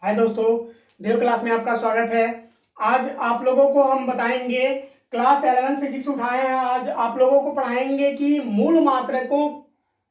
हाय दोस्तों, देव क्लास में आपका स्वागत है। आज आप लोगों को हम बताएंगे, क्लास 11 फिजिक्स उठाए हैं। आज आप लोगों को पढ़ाएंगे कि मूल मात्रकों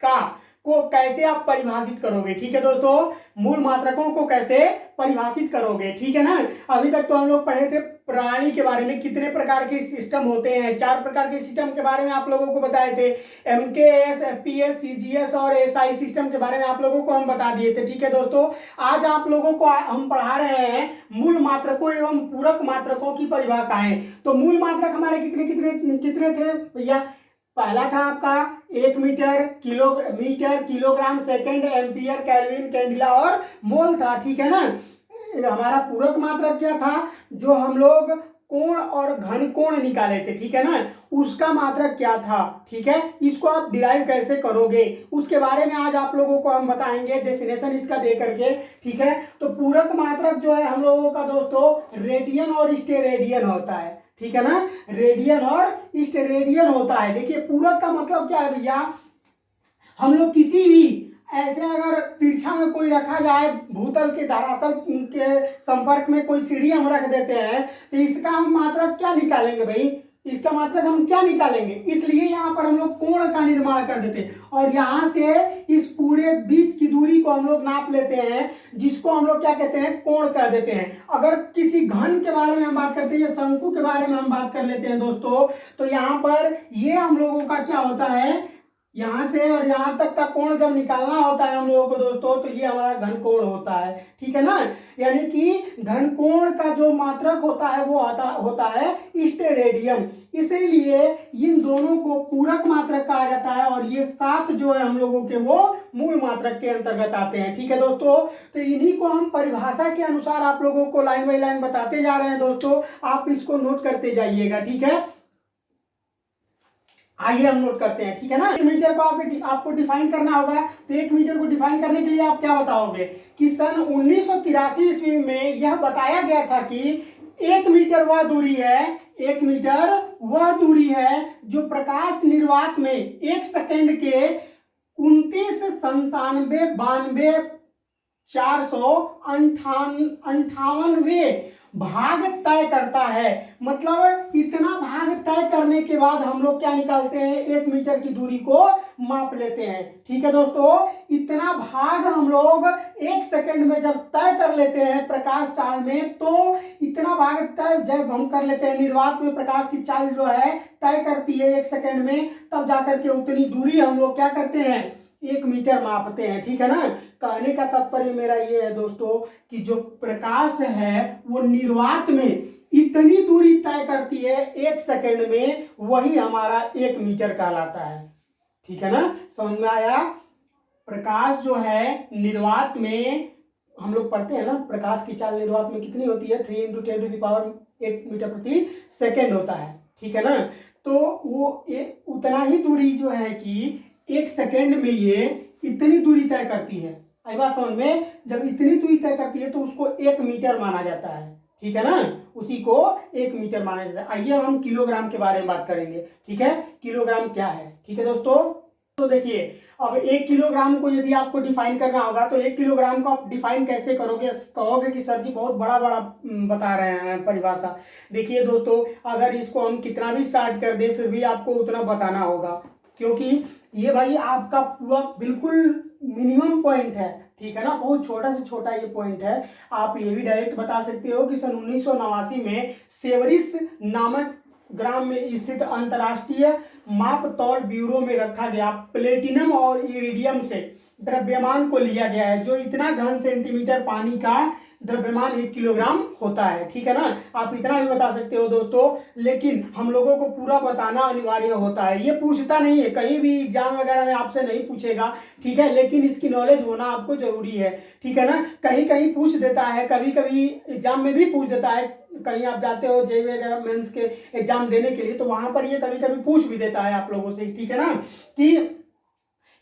का को कैसे आप परिभाषित करोगे। ठीक है दोस्तों, मूल मात्रकों को कैसे परिभाषित करोगे, ठीक है ना। अभी तक तो हम लोग पढ़े थे प्राणी के बारे में, कितने प्रकार के सिस्टम होते हैं। 4 प्रकार के सिस्टम के बारे में आप लोगों को बताए थे। एमकेएस, एफपीएस, सीजीएस और एसआई सिस्टम के बारे में आप लोगों को हम बता दिए थे। ठीक है दोस्तों, आज आप लोगों को हम पढ़ा रहे हैं मूल मात्रकों एवं पूरक मात्रकों की परिभाषाएं। तो मूल मात्रक हमारे कितने कितने कितने थे भैया। पहला था आपका 1 metre, kilogram, second, ampere, kelvin, candela और मोल था। ठीक है ना। हमारा पूरक मात्रक क्या था, जो हम लोग कोण और घन कोण निकाले थे। ठीक है ना, उसका मात्रक क्या था। ठीक है, इसको आप डिराइव कैसे करोगे उसके बारे में आज आप लोगों को हम बताएंगे, डेफिनेशन इसका दे करके। ठीक है, तो पूरक मात्रक जो है हम लोगों का दोस्तों रेडियन और स्टेरेडियन होता है। ठीक है ना, रेडियन और स्टेरेडियन होता है। देखिए पूरक का मतलब क्या है भैया, हम लोग किसी भी ऐसे अगर तिरछा में कोई रखा जाए, भूतल के धरातल के संपर्क में कोई सीढ़ी हम रख देते हैं, तो इसका हम मात्रक क्या निकालेंगे भाई, इसका मात्रक हम क्या निकालेंगे। इसलिए यहाँ पर हम लोग कोण का निर्माण कर देते हैं और यहाँ से इस पूरे बीच की दूरी को हम लोग नाप लेते हैं, जिसको हम लोग क्या कहते हैं, कोण कह देते हैं। अगर किसी घन के बारे में हम बात करते हैं या शंकु के बारे में हम बात कर लेते हैं दोस्तों, तो यहाँ पर ये हम लोगों का क्या होता है, यहां से और यहां तक का कोण जब निकालना होता है हम लोगों को दोस्तों, तो ये हमारा घन कोण होता है। ठीक है ना, यानी कि घन कोण का जो मात्रक होता है वो होता है स्टेरेडियन। इसीलिए इन दोनों को पूरक मात्रक कहा जाता है और ये 7 जो है हम लोगों के वो मूल मात्रक के अंतर्गत आते हैं। ठीक है दोस्तों, तो इन्हीं को हम परिभाषा के अनुसार आप लोगों को लाइन बाई लाइन बताते जा रहे हैं दोस्तों, आप इसको नोट करते जाइएगा। ठीक है, आइए हम नोट करते हैं। ठीक है ना, एक मीटर को आपको डिफाइन करना होगा। तो 1 मीटर को डिफाइन करने के लिए आप क्या बताओगे कि सन 1983 ईस्वी में यह बताया गया था कि 1 मीटर वह दूरी है, 1 मीटर वह दूरी है जो प्रकाश निर्वात में 1 सेकंड के 29,97,458 भाग तय करता है। मतलब इतना भाग तय करने के बाद हम लोग क्या निकालते हैं, 1 मीटर की दूरी को माप लेते हैं। ठीक है दोस्तों, इतना भाग हम लोग 1 सेकंड में जब तय कर लेते हैं प्रकाश चाल में, तो इतना भाग तय जब हम कर लेते हैं, निर्वात में प्रकाश की चाल जो है तय करती है 1 सेकंड में, तब जाकर के उतनी दूरी हम लोग क्या करते हैं, 1 मीटर मापते हैं। ठीक है ना, कहने का तात्पर्य मेरा ये है दोस्तों कि जो प्रकाश है वो निर्वात में इतनी दूरी तय करती है 1 सेकंड में, वही हमारा 1 मीटर कहलाता है। ठीक है ना, समझ में आया। प्रकाश जो है निर्वात में, हम लोग पढ़ते हैं ना, प्रकाश की चाल निर्वात में कितनी होती है, 3 × 10⁸ मीटर प्रति सेकेंड होता है। ठीक है ना, तो वो उतना ही दूरी जो है कि 1 सेकेंड में ये इतनी दूरी तय करती है। आई बात समझ में, जब इतनी दूरी तय करती है तो उसको 1 मीटर माना जाता है। ठीक है ना, उसी को 1 मीटर माना जाता है। आइए अब हम किलोग्राम के बारे में बात करेंगे। ठीक है, किलोग्राम क्या है। ठीक है दोस्तों, तो देखिए अब 1 किलोग्राम को यदि आपको डिफाइन करना होगा तो 1 किलोग्राम को आप डिफाइन कैसे करोगे। कहोगे कि सर जी बहुत बड़ा बड़ा बता रहे हैं परिभाषा। देखिए दोस्तों, अगर इसको हम कितना भी शॉर्ट कर दें फिर भी आपको उतना बताना होगा, क्योंकि ये भाई आपका पूरा बिल्कुल मिनिमम पॉइंट है। ठीक है ना, बहुत छोटा से छोटा ये पॉइंट है। आप ये भी डायरेक्ट बता सकते हो कि सन 1989 में सेवरिस नामक ग्राम में स्थित अंतरराष्ट्रीय माप तौल ब्यूरो में रखा गया प्लेटिनम और इरिडियम से द्रव्यमान को लिया गया है, जो इतना घन सेंटीमीटर पानी का द्रव्यमान 1 किलोग्राम होता है। ठीक है ना, आप इतना भी बता सकते हो दोस्तों, लेकिन हम लोगों को पूरा बताना अनिवार्य होता है। ये पूछता नहीं है, कहीं भी एग्जाम वगैरह में आपसे नहीं पूछेगा। ठीक है, लेकिन इसकी नॉलेज होना आपको जरूरी है। ठीक है ना, कहीं कहीं पूछ देता है, कभी कभी एग्जाम में भी पूछ देता है। कहीं आप जाते हो जेईई वगैरह मेंस के एग्जाम देने के लिए, तो वहां पर ये कभी कभी पूछ भी देता है आप लोगों से। ठीक है ना, कि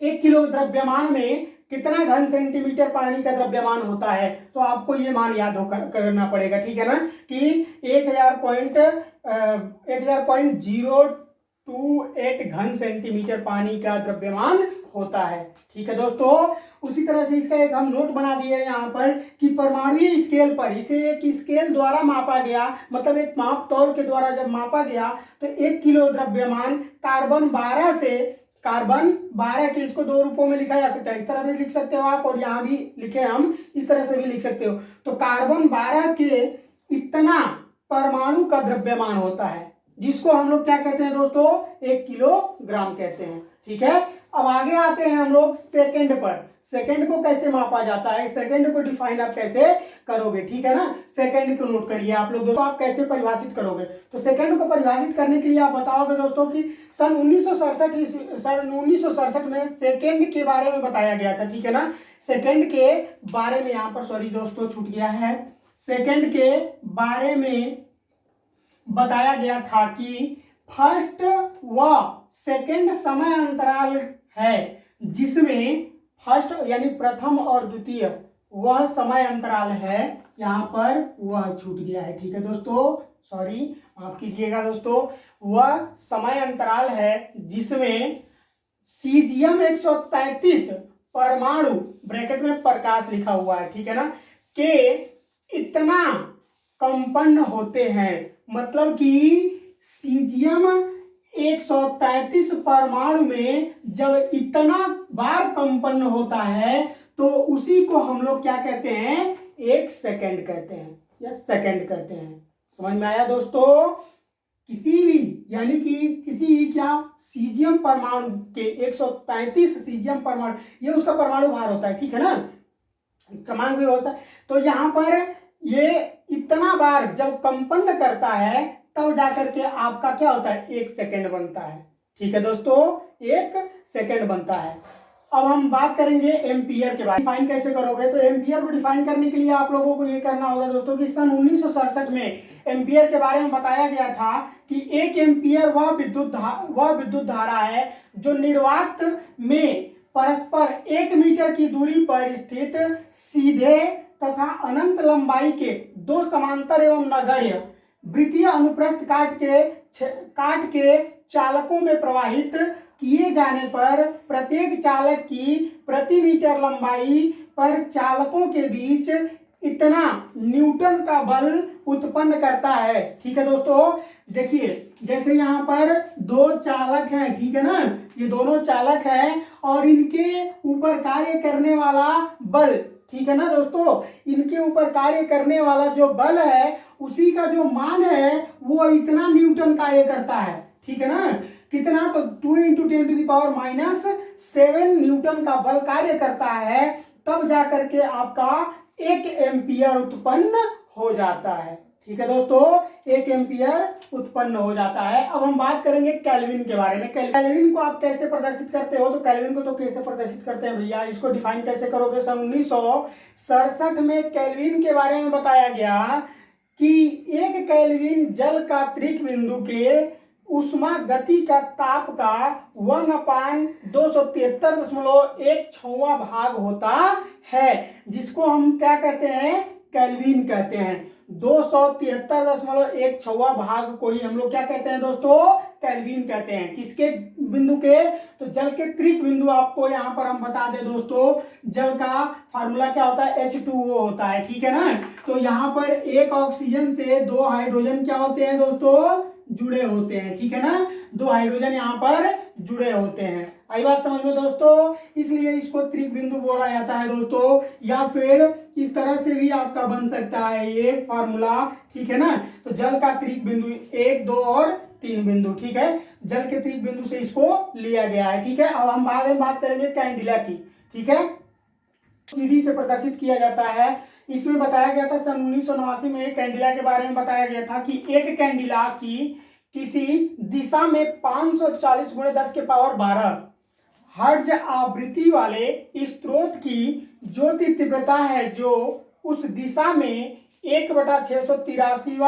1 किलो द्रव्यमान में कितना घन सेंटीमीटर पानी का द्रव्यमान होता है, तो आपको ये मान याद करना पड़ेगा। ठीक है ना, कि 1000 पॉइंट 1000.0 0.28 घन सेंटीमीटर पानी का द्रव्यमान होता है। ठीक है दोस्तों, उसी तरह से इसका एक हम नोट बना दिए यहाँ पर कि परमाणुीय स्केल पर इसे एक स्केल द्वारा मापा गया, मतलब एक माप तौल के द्वारा जब मापा गया तो 1 किलो द्रव्यमान कार्बन 12 के, इसको दो रूपों में लिखा जा सकता है, इस तरह भी लिख सकते हो आप और यहाँ भी लिखे हम इस तरह से भी लिख सकते हो। तो कार्बन 12 के इतना परमाणु का द्रव्यमान होता है, जिसको हम लोग क्या कहते हैं दोस्तों, 1 किलोग्राम कहते हैं। ठीक है, अब आगे आते हैं हम लोग सेकंड पर। सेकंड को कैसे मापा जाता है, सेकंड को डिफाइन आप कैसे करोगे, ठीक है ना। सेकंड को नोट करिए आप लोग दोस्तों, आप कैसे परिभाषित करोगे। तो सेकंड को परिभाषित करने के लिए आप बताओगे दोस्तों कि सन 1967 में सेकंड के बारे में बताया गया था। ठीक है ना, सेकंड के बारे में यहाँ पर सॉरी दोस्तों छूट गया है, सेकंड के बारे में बताया गया था कि फर्स्ट व सेकंड समय अंतराल है, जिसमें फर्स्ट यानी प्रथम और द्वितीय वह समय अंतराल है, यहाँ पर वह छूट गया है। ठीक है दोस्तों, सॉरी माफ कीजिएगा दोस्तों, वह समय अंतराल है जिसमें सीजियम 133 परमाणु, ब्रैकेट में प्रकाश लिखा हुआ है, ठीक है ना, के इतना कंपन होते हैं। मतलब कि सीजियम 133 परमाणु में जब इतना बार कंपन होता है तो उसी को हम लोग क्या कहते हैं, 1 सेकंड कहते हैं या सेकंड कहते हैं। समझ में आया दोस्तों। किसी भी यानी कि किसी भी क्या सीजियम परमाणु के 133 सीजियम परमाणु, ये उसका परमाणु भार होता है, ठीक है ना, क्रमांक भी होता है। तो यहाँ पर ये इतना बार जब कंपन करता है तब जाकर के आपका क्या होता है, 1 सेकंड बनता है। ठीक है दोस्तों, 1 सेकंड बनता है। अब हम बात करेंगे एम्पियर के बारे में। डिफाइन कैसे करोगे, तो एम्पियर को डिफाइन करने के लिए आप लोगों को ये करना होगा दोस्तों कि सन 1967 में एम्पियर के बारे में बताया गया था कि 1 एम्पियर वह विद्युत धारा है जो निर्वात में परस्पर 1 मीटर की दूरी पर स्थित सीधे तथा अनंत लंबाई के 2 समांतर एवं नगण्य वृत्तीय अनुप्रस्थ काट के चालकों में प्रवाहित किए जाने पर प्रत्येक चालक की प्रति मीटर लंबाई पर चालकों के बीच इतना न्यूटन का बल उत्पन्न करता है। ठीक है दोस्तों, देखिए जैसे यहाँ पर 2 चालक हैं, ठीक है ना, ये दोनों चालक हैं और इनके ऊपर कार्य करने वाला बल, ठीक है ना दोस्तों, इनके ऊपर कार्य करने वाला जो बल है उसी का जो मान है वो इतना न्यूटन कार्य करता है। ठीक है ना, कितना, तो 2 × 10⁻⁷ न्यूटन का बल कार्य करता है, तब जाकर के आपका 1 एम्पियर उत्पन्न हो जाता है। ठीक है दोस्तों, 1 एम्पियर उत्पन्न हो जाता है। अब हम बात करेंगे केल्विन के बारे में। केल्विन को आप कैसे प्रदर्शित करते हो, तो केल्विन को तो कैसे प्रदर्शित करते हैं भैया, इसको डिफाइन कैसे करोगे। सन 1967 में केल्विन के बारे में बताया गया कि 1 केल्विन जल का त्रिक बिंदु के उष्मा गति का ताप का 1/273.16 भाग होता है, जिसको हम क्या कहते हैं, केल्विन कहते हैं। 273.16 भाग को ही हम लोग क्या कहते हैं दोस्तों, केल्विन कहते हैं। किसके बिंदु के, तो जल के त्रिक बिंदु। आपको यहाँ पर हम बता दें दोस्तों, जल का फार्मूला क्या होता है, H2O होता है, ठीक है ना। तो यहाँ पर 1 ऑक्सीजन से 2 हाइड्रोजन क्या होते हैं दोस्तों, जुड़े होते हैं, ठीक है ना, 2 हाइड्रोजन यहाँ पर जुड़े होते हैं। आई बात समझ में दोस्तों, इसलिए इसको त्रिक बिंदु बोला जाता है दोस्तों, या फिर इस तरह से भी आपका बन सकता है ये फार्मूला, ठीक है ना। तो जल का त्रिक बिंदु 1, 2 और 3 बिंदु, ठीक है, जल के त्रिक बिंदु से इसको लिया गया है। ठीक है, अब हम बाद में बात करेंगे कैंडिला की, ठीक है, सीडी से प्रदर्शित किया जाता है। इसमें बताया गया था सन 1989 में कैंडिला के बारे में बताया गया था कि एक कैंडिला की किसी दिशा में 540 × 10⁻12 हर्ट्ज आवृत्ति वाले स्रोत की ज्योति तीव्रता है, जो उस दिशा में 1/683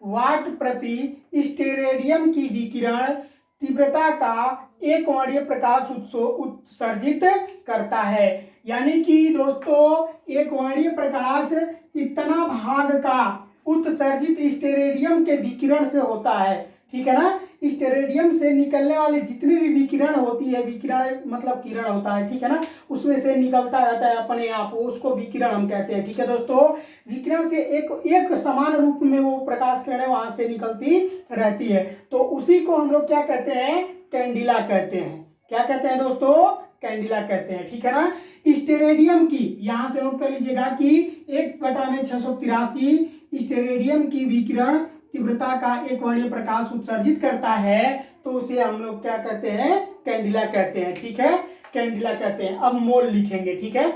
वाट प्रति स्टेरेडियम की विकिरण तीव्रता का एकवर्णीय प्रकाश उत्सर्जित करता है। यानी कि दोस्तों एकवर्णीय प्रकाश इतना भाग का उत्सर्जित स्टेरेडियम के विकिरण से होता है, ठीक है ना, स्टेरेडियम से निकलने वाले जितनी भी विकिरण होती है, विकिरण मतलब किरण होता है, ठीक है ना, उसमें से निकलता रहता है अपने आप, उसको विकिरण हम कहते हैं। ठीक है दोस्तों, विकिरण से एक समान रूप में वो प्रकाश किरणें वहां से निकलती रहती है, तो उसी को हम लोग क्या कहते हैं, कैंडिला कहते हैं। क्या कहते हैं दोस्तों, कैंडिला कहते हैं। ठीक है ना। स्टेरेडियम की, यहां से नोट कर लीजिएगा कि 1/683 स्टेरेडियम की विकिरण तीव्रता का एक वर्णीय प्रकाश उत्सर्जित करता है, तो उसे हम लोग क्या कहते हैं, कैंडिला कहते हैं। ठीक है, कैंडिला कहते हैं। अब मोल लिखेंगे। ठीक है,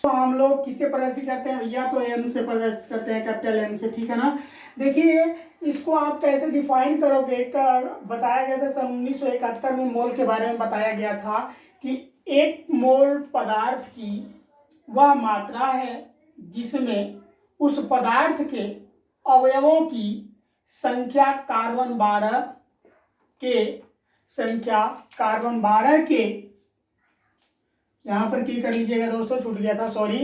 तो हम लोग किससे प्रदर्शित करते हैं भैया, तो एम से प्रदर्शित करते हैं, कैपिटल एम से। ठीक है ना। देखिए इसको आप कैसे डिफाइन करोगे, बताया गया था सन 1971 में मोल के बारे में बताया गया था कि एक मोल पदार्थ की वह मात्रा है जिसमें उस पदार्थ के अवयवों की संख्या कार्बन 12 के यहां पर की कर लीजिएगा दोस्तों, छूट गया था, सॉरी,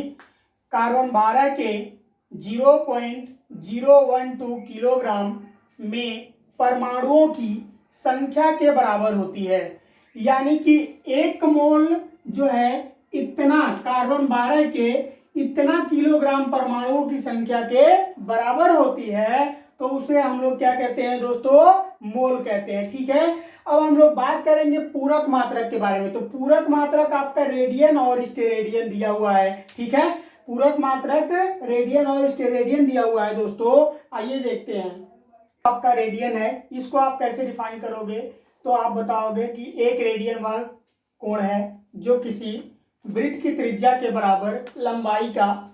कार्बन 12 के 0.012 किलोग्राम में परमाणुओं की संख्या के बराबर होती है। यानी कि एक मोल जो है इतना कार्बन 12 के इतना किलोग्राम परमाणुओं की संख्या के बराबर होती है, तो उसे हम लोग क्या कहते हैं दोस्तों, मोल कहते हैं। ठीक है। अब हम लोग बात करेंगे पूरक मात्रक के बारे में। तो पूरक मात्रक आपका रेडियन और स्टेरेडियन दिया हुआ है। ठीक है, पूरक मात्रक रेडियन और स्टेरेडियन दिया हुआ है दोस्तों। आइए देखते हैं। आपका रेडियन है, इसको आप कैसे डिफाइन करोगे, तो आप बताओगे कि एक रेडियन वह कोण है जो किसी वृत्त की त्रिज्या के बराबर लंबाई का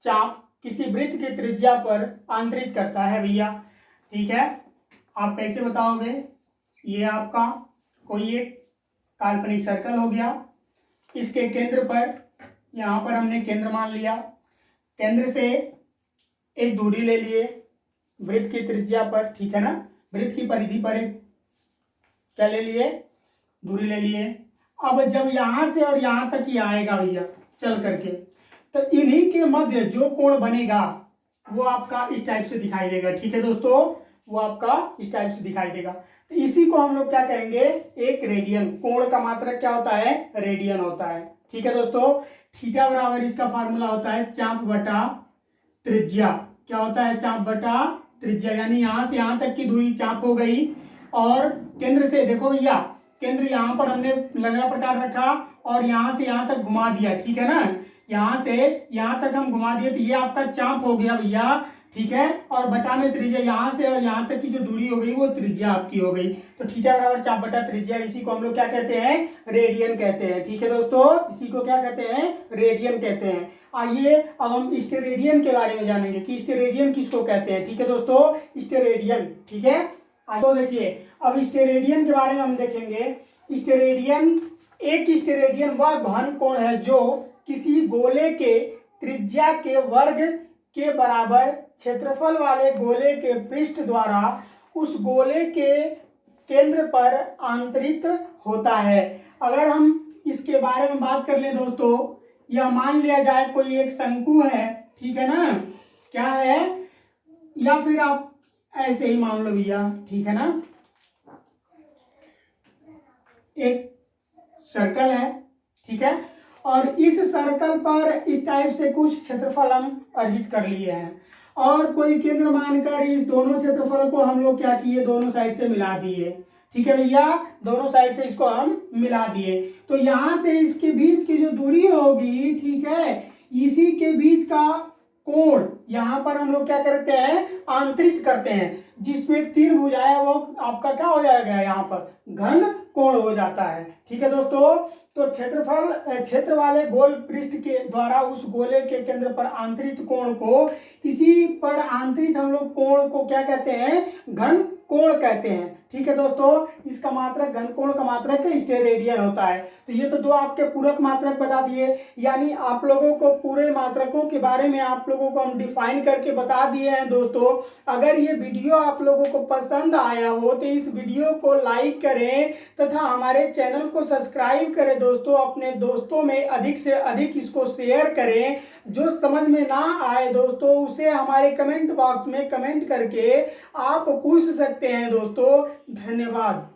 चाप किसी वृत्त की त्रिज्या पर आंतरित करता है भैया। ठीक है, आप कैसे बताओगे, ये आपका कोई एक काल्पनिक सर्कल हो गया, इसके केंद्र पर, यहाँ पर हमने केंद्र मान लिया, केंद्र से एक दूरी ले लिए वृत्त की त्रिज्या पर। ठीक है ना, वृत्त की परिधि पर एक क्या ले लिए, दूरी ले लिए। अब जब यहां से और यहां तक ही आएगा भैया चल करके, तो इन्हीं के मध्य जो कोण बनेगा वो आपका इस टाइप से दिखाई देगा। ठीक है दोस्तों, वो आपका इस टाइप से दिखाई देगा। तो इसी को हम लोग क्या कहेंगे, एक रेडियन। कोण का मात्रक क्या होता है, रेडियन होता है। ठीक है दोस्तों, थीटा बराबर इसका फार्मूला होता है चाप बटा त्रिज्या। क्या होता है, चाप बटा त्रिज्या, यानी यहां से यहां तक की दूरी चाप हो गई, और केंद्र से देखो भैया, केंद्र यहां पर हमने लंगड़ा प्रकार रखा और यहां से यहां तक घुमा दिया। ठीक है ना, यहां से यहां तक हम घुमा दिए, तो ये आपका चाप हो गया भैया। ठीक है, और बटा में त्रिज्या, यहां से और यहां तक की जो दूरी हो गई वो त्रिज्या आपकी हो गई। तो थीटा बराबर चाप बटा त्रिज्या, इसी को हम लोग क्या कहते हैं, रेडियन कहते हैं। ठीक है दोस्तों, इसी को क्या कहते हैं, रेडियन कहते हैं। आइए अब हम स्टेरेडियन के बारे में जानेंगे कि स्टेरेडियन किसको कहते हैं। ठीक है दोस्तों, स्टेरेडियन। ठीक है, तो देखिए अब स्टेरेडियन के बारे में हम देखेंगे। स्टेरेडियन, एक स्टेरेडियन वह घन कोण है जो किसी गोले के त्रिज्या के वर्ग के बराबर क्षेत्रफल वाले गोले के पृष्ठ द्वारा उस गोले के केंद्र पर आंतरित होता है। अगर हम इसके बारे में बात कर ले दोस्तों, यह मान लिया जाए कोई एक शंकु है। ठीक है ना, क्या है, या फिर आप ऐसे ही मान लो भैया। ठीक है ना, एक सर्कल है। ठीक है, और इस सर्कल पर इस टाइप से कुछ क्षेत्रफल हम अर्जित कर लिए हैं, और कोई केंद्र मानकर इस दोनों क्षेत्रफल को हम लोग क्या किए, दोनों साइड से मिला दिए। ठीक है भैया, दोनों साइड से इसको हम मिला दिए, तो यहां से इसके बीच की जो दूरी होगी, ठीक है, इसी के बीच का कोण यहां पर हम लोग क्या करते हैं, आंतरित करते हैं, जिसमें तीन भुजाएं वो आपका क्या हो जाएगा, यहाँ पर घन कोण हो जाता है। ठीक है दोस्तों, तो क्षेत्र वाले गोल पृष्ठ के द्वारा उस गोले के केंद्र पर आंतरित कोण को, इसी पर आंतरित हम लोग कोण को क्या कहते हैं, घन कोण कहते हैं। ठीक है दोस्तों, इसका मात्रक घनकोण का मात्रक स्टेरेडियन होता है। तो ये तो दो आपके पूरक मात्रक बता दिए, यानी आप लोगों को पूरे मात्रकों के बारे में आप लोगों को हम डिफाइन करके बता दिए हैं दोस्तों। अगर ये वीडियो आप लोगों को पसंद आया हो तो इस वीडियो को लाइक करें तथा हमारे चैनल को सब्सक्राइब करें दोस्तों। अपने दोस्तों में अधिक से अधिक इसको शेयर करें। जो समझ में ना आए दोस्तों उसे हमारे कमेंट बॉक्स में कमेंट करके आप पूछ सकते हैं दोस्तों। धन्यवाद।